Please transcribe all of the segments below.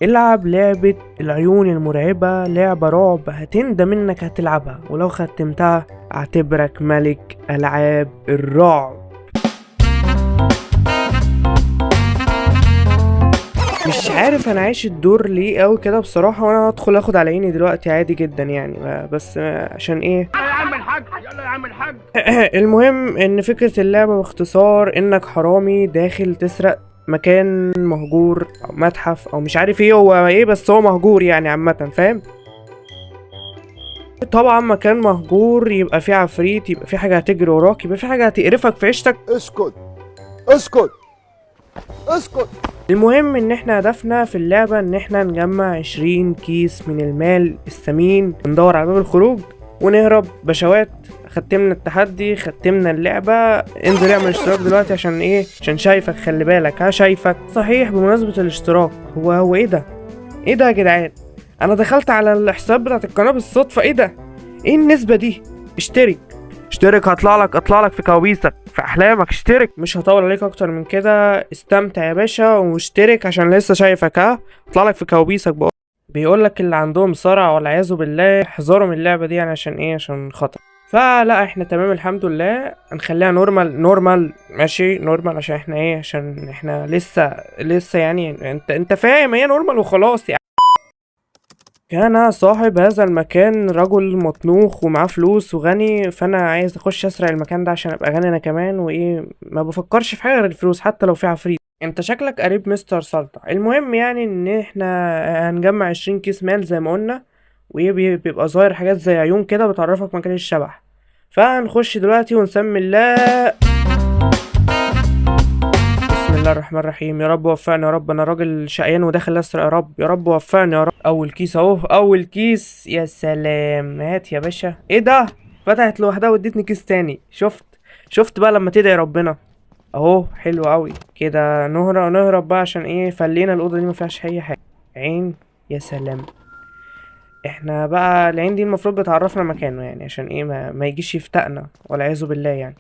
العب لعبة العيون المرعبة، لعبة رعب هتندم انك هتلعبها، ولو ختمتها اعتبرك ملك العاب الرعب. مش عارف انا عايش الدور ليه قوي كده بصراحة، وانا هدخل اخد على عيني دلوقتي عادي جدا يعني، بس عشان ايه؟ يلا يا عم الحاج، يلا يا عم الحاج. المهم ان فكرة اللعبة باختصار انك حرامي داخل تسرق مكان مهجور او متحف او مش عارف ايه هو ايه، بس هو مهجور يعني عامة، فاهم؟ طبعا مكان مهجور يبقى فيه عفريت، يبقى فيه حاجة هتجري وراك، يبقى فيه حاجة هتقرفك في عيشتك. اسكت اسكت اسكت. المهم ان احنا هدفنا في اللعبة ان احنا نجمع 20 كيس من المال الثمين، وندور على باب الخروج ونهرب بشوات. ختمنا التحدي، ختمنا اللعبة. انزل اعمل اشتراك دلوقتي عشان ايه؟ عشان شايفك، خلي بالك، شايفك. صحيح، بمناسبة الاشتراك، هو ايه ده؟ ايه ده يا جدعان؟ انا دخلت على الحساب بتاعت القناة بالصدفة. ايه ده؟ ايه النسبة دي؟ اشترك اطلع لك في كوابيسك في احلامك. اشترك. مش هطول عليك اكتر من كده، استمتع يا باشا واشترك عشان لسه شايفك. اطلع لك في كوابيسك بقى. بيقول لك اللي عندهم صرع والعياذ بالله احذروا من اللعبه دي، يعني عشان ايه؟ عشان خطر. فلا احنا تمام الحمد لله. هنخليها نورمال ماشي، نورمال عشان احنا ايه؟ عشان احنا لسه يعني انت فاهم، هي نورمال وخلاص يعني. كان صاحب هذا المكان رجل مطنوخ ومعاه فلوس وغني، فانا عايز اخش اسرق المكان ده عشان ابقى غني انا كمان، وايه ما بفكرش في حاجه غير الفلوس حتى لو في عفريت. انت شكلك قريب مستر سلطع. المهم يعني ان احنا هنجمع 20 كيس مال زي ما قلنا، وايه بيبقى ظاهر حاجات زي عيون كده بتعرفك مكان الشبح. فهنخش دلوقتي ونسمي الله. بسم الله الرحمن الرحيم. يا رب وفقني يا رب، انا راجل شقيان وداخل اسرق يا رب، يا رب وفقني يا رب. اول كيس اهو، اول كيس. يا سلام، هات يا باشا. ايه ده؟ فتحت لوحدها وادتني كيس تاني. شفت بقى لما تدعي ربنا. اهو حلو قوي كده. نهرب بقى عشان ايه؟ فلينا الاوضه دي ما فيهاش اي حاجه. عين. يا سلام. احنا بقى العين دي المفروض بتعرفنا مكانه يعني، عشان ايه ما يجيش يفتقنا والعياذ بالله يعني.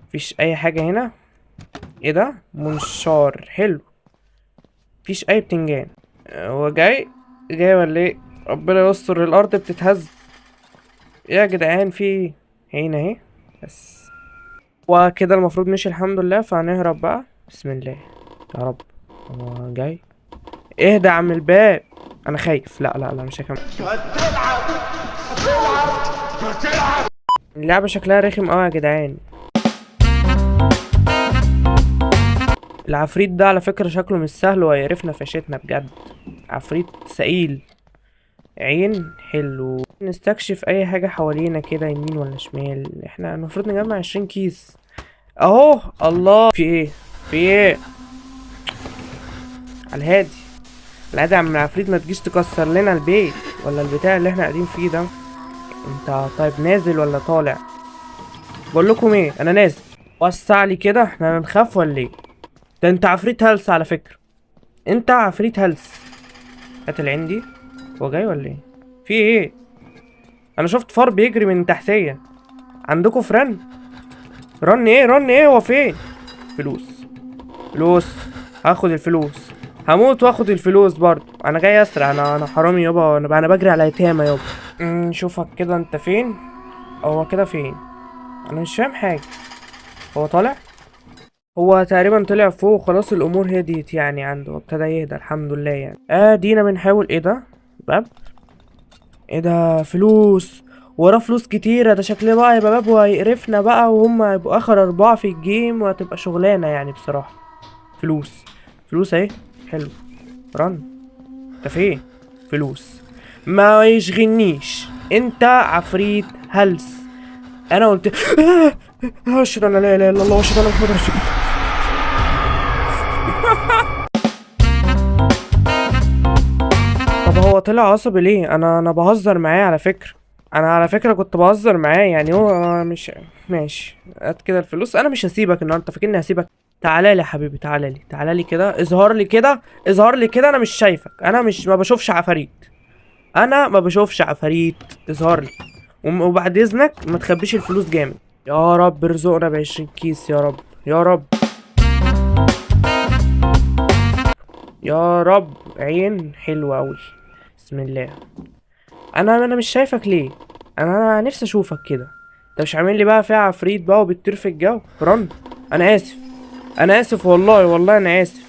مفيش اي حاجه هنا. ايه ده؟ منشار. حلو. مفيش اي بتنجان. هو جاي ولا ايه؟ ربنا يستر، الارض بتتهز. إيه يا جدعان؟ في ايه؟ هنا اهي. بس وكده المفروض مشي الحمد لله. فهنهرب بقى. بسم الله يا رب. هو جاي. اهدى يا عم الباب. انا خايف. لا مش هكمل. اللعبة شكلها رخم قوي يا جدعان. العفريت ده على فكرة شكله مش سهل وهيعرفنا فشتنا بجد. عفريت سئيل. عين. حلو. نستكشف اي حاجة حوالينا كده، يمين ولا شمال. احنا المفروض نجمع 20 كيس اهو. الله. في ايه على الهادي؟ الهادي يا عم العفريت، ما تجيش تكسر لنا البيت ولا البتاع اللي احنا قاعدين فيه ده. انت طيب نازل ولا طالع؟ بقول لكم ايه، انا نازل. وسع لي كده، احنا هنخاف ولا ايه؟ ده انت عفريت هلس على فكرة. انت عفريت هلس. هات العين دي. هو جاي ولا ايه؟ في ايه؟ انا شفت فار بيجري من تحتيا. عندكم فرن؟ رن ايه؟ هو فين؟ فلوس. هاخد الفلوس. هموت واخد الفلوس برضو. انا جاي اسرع. انا حرامي يابا. انا بجري على يتامى يابا. نشوفك كده، انت فين؟ هو كده فين؟ انا مش فاهم حاجه. هو طالع. هو تقريبا طلع فوق خلاص. الامور هديت يعني عنده، ابتدى يهدى الحمد لله يعني. دينا بنحاول. ايه ده؟ باب. ايه ده؟ فلوس. وراه فلوس كتيرة. ده شكله بقى يبقى باب وهيقرفنا بقى، وهم هيبقوا اخر 4 في الجيم، وهتبقى شغلانة يعني بصراحة. فلوس اهي. حلو. رن. انت فين؟ فلوس. ما يشغلنيش. انت عفريت هلس. انا قلت اشهد ان لا اله الا الله واشهد ان محمد رسول الله. طب هو طلع عصبي ليه؟ انا بهزر معاه على فكرة. انا على فكرة كنت بهزر معاه يعني. هو مش ماشي. هات كده الفلوس. انا مش هسيبك النهارده. انت فاكرني هسيبك؟ تعالى لي يا حبيبي. تعالى لي كده. اظهر لي كده. انا مش شايفك. انا مش ما بشوفش عفاريت. اظهر لي. وبعد اذنك ما تخبيش الفلوس جامد. يا رب ارزقنا ب20 كيس يا رب. يا رب. عين حلوة اوي. بسم الله. انا مش شايفك ليه؟ انا نفسي اشوفك كده. انت مش عامل لي بقى فيها عفريت بقى وبتطير في الجو رن. انا اسف. انا اسف والله انا اسف.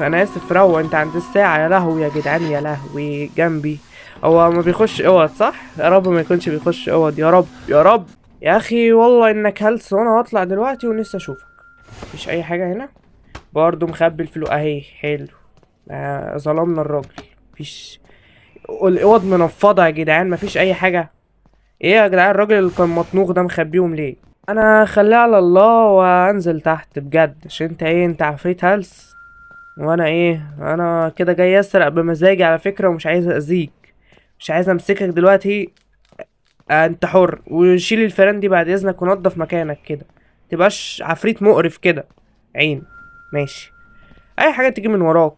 انا اسف روق. انت عند الساعة يا لهوي يا جدعان يا لهوي جنبي. هو ما بيخش اوض صح؟ يا رب ما يكونش بيخش اوض يا رب يا رب. يا اخي والله انك هلس وانا هطلع دلوقتي ونفسي اشوفك. مفيش اي حاجة هنا. برضه مخبي الفلوس اهي حلو. ظلمنا الراجل. مفيش. الاوض منفضة يا جدعان مفيش اي حاجة. ايه يا جدعان الراجل اللي كان مطنوخ ده مخبيهم ليه؟ انا خليها على الله وانزل تحت بجد عشان انت ايه انت عفريت هلس. وانا ايه انا كده جاي اسرق بمزاجي على فكرة ومش عايز اذيك. مش عايز امسكك دلوقتي. انت حر وشيل الفيران دي بعد اذنك ونضف مكانك كده. متبقاش عفريت مقرف كده. عين. ماشي. اي حاجة تيجي من وراك.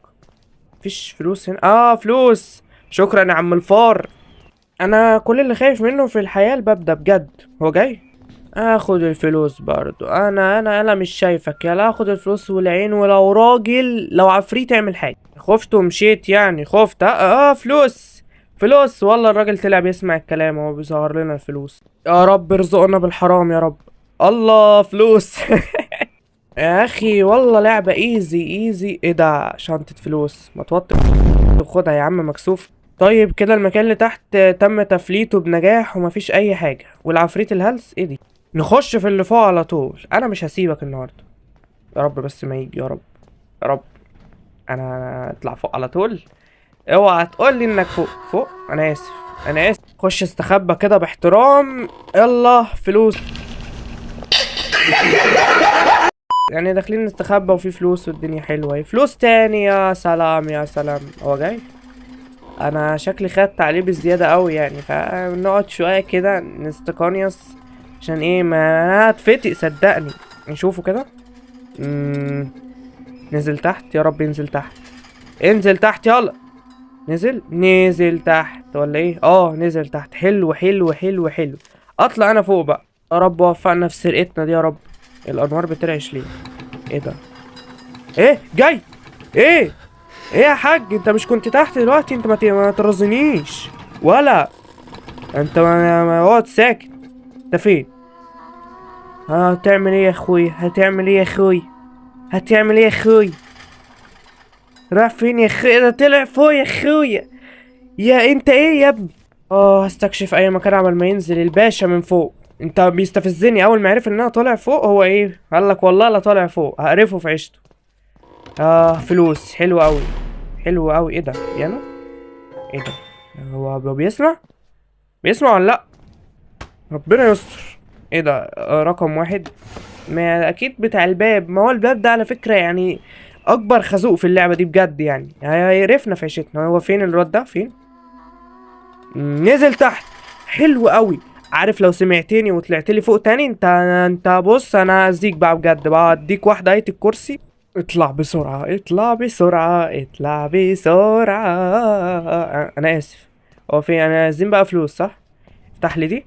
مفيش فلوس هنا فلوس. شكرا يا عم الفار. انا كل اللي خايف منه في الحياة الباب ده بجد. هو جاي. اخد الفلوس برضو. انا مش شايفك يلا اخد الفلوس والعين ولو راجل لو عفريت اعمل حاجة. خفت ومشيت يعني خفت فلوس. فلوس والله الراجل طلع بيسمع الكلام وهو بيظهر لنا الفلوس. يا رب ارزقنا بالحرام يا رب. الله فلوس. يا اخي والله لعبة ايزي. ايه ده شنطة فلوس ما توطي. خدها يا عم مكسوف. طيب كده المكان اللي تحت تم تفليته بنجاح ومفيش اي حاجة والعفريت الهلس ايه دي. نخش في اللي فوق على طول. انا مش هسيبك النهارده. يا رب بس ما يجي يا رب. يا رب. انا اطلع فوق على طول. اوعى تقول لي انك فوق. انا اسف. خش استخبى كده باحترام. يلا فلوس. يعني داخلين نستخبى وفي فلوس والدنيا حلوه. فلوس تاني يا سلام يا سلام. هو جاي. انا شكلي خدت عليه بزياده قوي يعني فنقعد شويه كده نستقانيص. عشان ايه ما انا هتفتق صدقني. نشوفه كده. نزل تحت يا رب ينزل تحت. انزل تحت يلا. نزل تحت ولا ايه نزل تحت. حلو. اطلع انا فوق بقى. يا رب وفقنا في سرقتنا دي يا رب. الانوار بترعش ليه؟ ايه ده؟ ايه جاي؟ ايه يا حاج انت مش كنت تحت دلوقتي؟ انت ما ترزنيش ولا انت ما اقعد ساكت. انت فين؟ هتعمل ايه يا اخوي؟ راح فين يا اخوي؟ ده طلع فوق يا اخويا. يا انت ايه يا ابني؟ هستكشف اي مكان عمل ما ينزل الباشا من فوق. انت بيستفزني اول ما عرف ان انا طالع فوق. هو ايه قالك والله لا طالع فوق هقرفه في عيشته. فلوس حلو قوي. ايه ده بيانو؟ ايه ده؟ هو بيسمع ولا لا؟ ربنا يستر. ايه ده رقم واحد. ما اكيد بتاع الباب. ما هو الباب ده على فكرة يعني اكبر خازوق في اللعبة دي بجد يعني هيقرفنا في عيشتنا. هو فين الواد ده فين؟ نزل تحت. حلو قوي. عارف لو سمعتني وطلعت لي فوق تاني انت بص انا هزيك بقى بجد بقى اديك واحدة اية الكرسي. اطلع بسرعة. انا اسف. هو فين؟ انا عايزين بقى فلوس صح؟ افتح لي دي.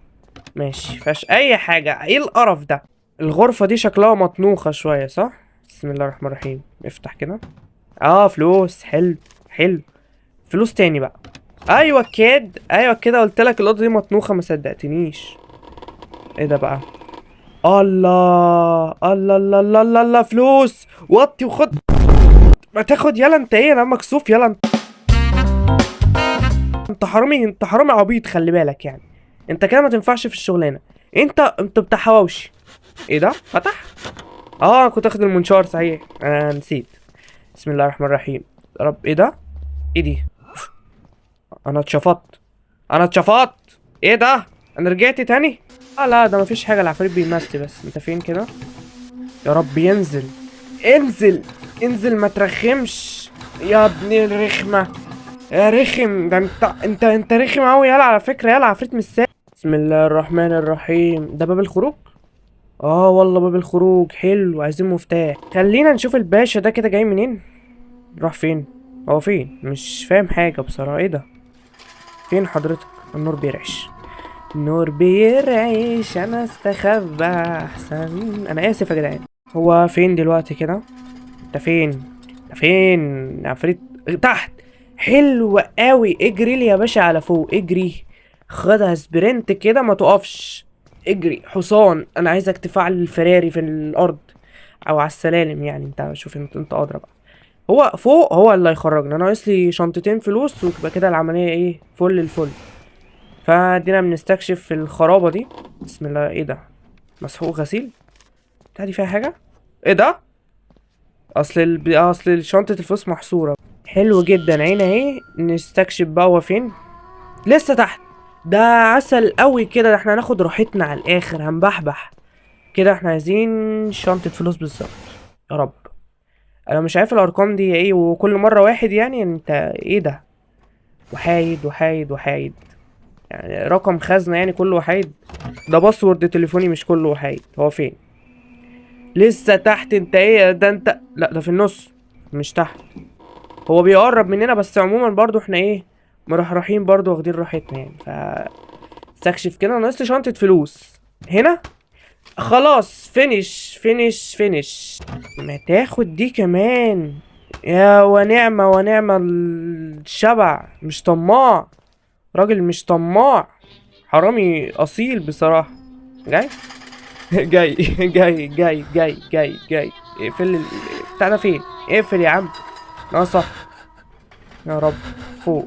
ماشي فيهاش اي حاجة. ايه القرف ده؟ الغرفة دي شكلها مطنوخة شوية صح؟ بسم الله الرحمن الرحيم. افتح كده. فلوس حلو. فلوس تاني بقى. ايوه كده قلتلك الأوضة دي مطنوخة ما صدقتنيش. ايه ده بقى؟ الله فلوس. وطي وخد. ما تاخد يلا انت ايه انا مكسوف يلا انت حرامي عبيط خلي بالك يعني. انت كده ما تنفعش في الشغلانة. انت بتاع حواوشي. ايه ده فتح؟ كنت اخد المنشار صحيح انا نسيت. بسم الله الرحمن الرحيم. يا رب ايه ده؟ ايه دي؟ انا اتشفطت. ايه ده؟ انا رجعت تاني؟ لا ده مفيش حاجه العفريت بيمثل بس. انت فين كده؟ يا رب ينزل. انزل ما ترخمش يا ابن الرخمه. يا رخم ده انت رخم اوي يلا على فكره. يلا عفريت مش ساكت. بسم الله الرحمن الرحيم. ده باب الخروج. والله باب الخروج حلو. عايزين مفتاح. خلينا نشوف الباشا ده كده جاي منين. راح فين؟ هو فين؟ مش فاهم حاجه بصراحه. ايه ده؟ فين حضرتك؟ النور بيرعش. انا استخبى احسن. انا اسف يا جدعان. هو فين دلوقتي كده؟ انت فين؟ فين عفريت؟ تحت. حلو قوي، اجري لي يا باشا على فوق، اجري. خدها سبرنت كده، ما تقفش. اجري حصان. انا عايزك تفعل الفراري في الارض او على السلالم، يعني انت شوف، انت ادرى بقى. هو فوق هو اللي هيخرجنا. ناقص لي شنطتين فلوس ويبقى كده العمليه ايه، فل الفل. فدينا بنستكشف في الخرابه دي. بسم الله. ايه ده؟ مسحوق غسيل؟ بتاع دي فيها حاجه؟ ايه ده؟ اصل شنطه الفلوس محصوره. حلو جدا، عين اهي. نستكشف بقى هو فين. لسه تحت. ده عسل قوي كده، ده احنا هناخد راحتنا على الاخر، هنبحبح كده. احنا عايزين شنطة فلوس بالظبط. يا رب. انا مش عارف الارقام دي ايه، وكل مرة واحد يعني. انت ايه ده؟ وحايد وحايد وحايد، يعني رقم خزنة يعني كله وحايد. ده باسورد تليفوني مش كله وحايد. هو فين؟ لسه تحت. انت ايه ده؟ انت لا، ده في النص مش تحت. هو بيقرب مننا بس عموما برضو احنا ايه، مرحرحين برضو، واخدين راحتنا يعني. استكشف كده. ناقص لي شنطة فلوس هنا. خلاص، فينش فينش فينش. ما تاخد دي كمان. يا ونعمة ونعمة. الشبع مش طماع. راجل مش طماع، حرامي اصيل بصراحة. جاي جاي جاي جاي جاي جاي جاي. اقفل بتاع ده. فين؟ اقفل يا عم. ناقصة. يا رب. فوق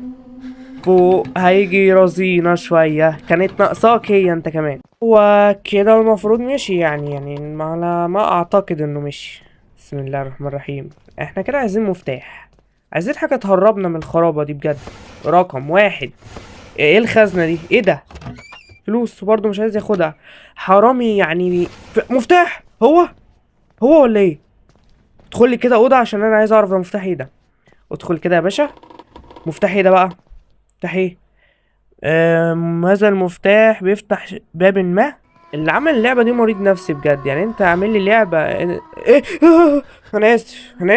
فوق هيجي يرازينا شوية. كانت ناقصاك هي انت كمان. هو كده المفروض مشي يعني على ما اعتقد انه مشي. بسم الله الرحمن الرحيم. احنا كده عايزين مفتاح، عايزين حاجة تهربنا من الخرابة دي بجد. رقم واحد. ايه الخزنة دي؟ ايه ده؟ فلوس وبرضه مش عايز ياخدها. حرامي يعني. مفتاح. هو ولا ايه؟ ادخل لي كده اوضه عشان انا عايز اعرف ده مفتاح ايه ده. ادخل كده يا باشا. مفتاح ايه ده بقى؟ مفتاح ايه؟ هذا المفتاح بيفتح باب ما. اللي عمل اللعبة دي مريض نفسي بجد، يعني انت عامل لي لعبة ايه؟ انا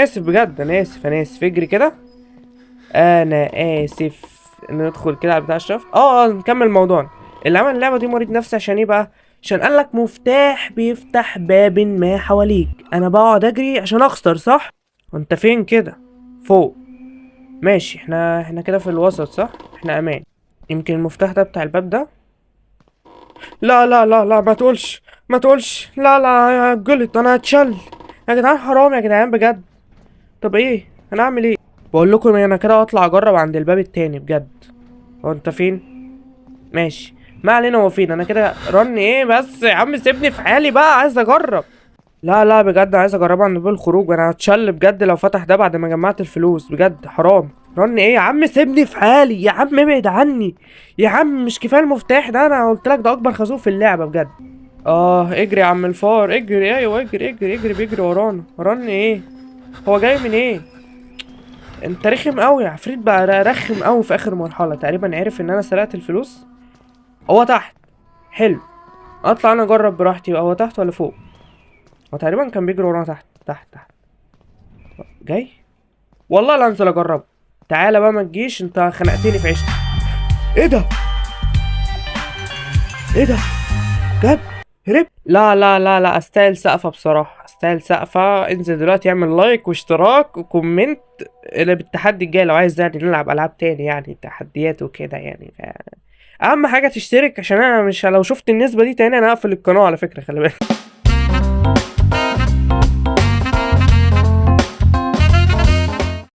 اسف بجد، انا اسف. اجري كده. انا اسف. ندخل كده على بتاع الشفط. نكمل موضوعنا. اللي عمل اللعبة دي مريض نفسي عشان ايه بقى؟ عشان قالك مفتاح بيفتح باب ما حواليك. انا بقعد اجري عشان اخسر، صح؟ وانت فين كده؟ فوق. ماشي، احنا كده في الوسط، صح؟ احنا امان. يمكن المفتاح ده بتاع الباب ده. لا لا لا لا، ما تقولش لا لا يا جلط، انا هتشل. يا جدعان حرام يا جدعان بجد. طب ايه انا اعمل ايه؟ بقول لكم انا كده اطلع اجرب عند الباب التاني بجد. هو انت فين؟ ماشي، ما علينا. هو فين؟ انا كده رن ايه بس يا عم، سيبني في حالي بقى، عايز اجرب. لا لا بجد عايز اجربها عند باب الخروج. انا هتشل بجد لو فتح ده بعد ما جمعت الفلوس، بجد حرام. رن ايه يا عم؟ سيبني في حالي يا عم، ابعد عني يا عم. مش كفايه المفتاح ده؟ انا قلت لك ده اكبر خازوق في اللعبه بجد. اجري يا عم الفار، اجري. ايوه اجري اجري اجري. بيجري ورانا. رن ايه؟ هو جاي من ايه؟ انت رخم قوي يا عفريت بقى، رخم قوي. في اخر مرحله تقريبا عرف ان انا سرقت الفلوس. هو تحت. حلو. اطلع انا اجرب براحتي بقى. هو تحت ولا فوق؟ هو تقريبا كان بيجري ورانا تحت تحت تحت. جاي. والله لا انزل اجرب. تعالى بقى، ما تجيش انت، خنقتني في عيشتي. ايه ده؟ ايه ده؟ جد؟ هرب؟ لا لا لا لا، استاهل سقفة بصراحة، استاهل سقفة. انزل دلوقتي اعمل لايك واشتراك وكومنت اللي بالتحدي الجاي لو عايز يعني نلعب العاب تاني، يعني تحديات وكده يعني. اهم حاجة تشترك، عشان انا مش، لو شفت النسبة دي تاني انا هقفل القناة على فكرة، خلي بالك.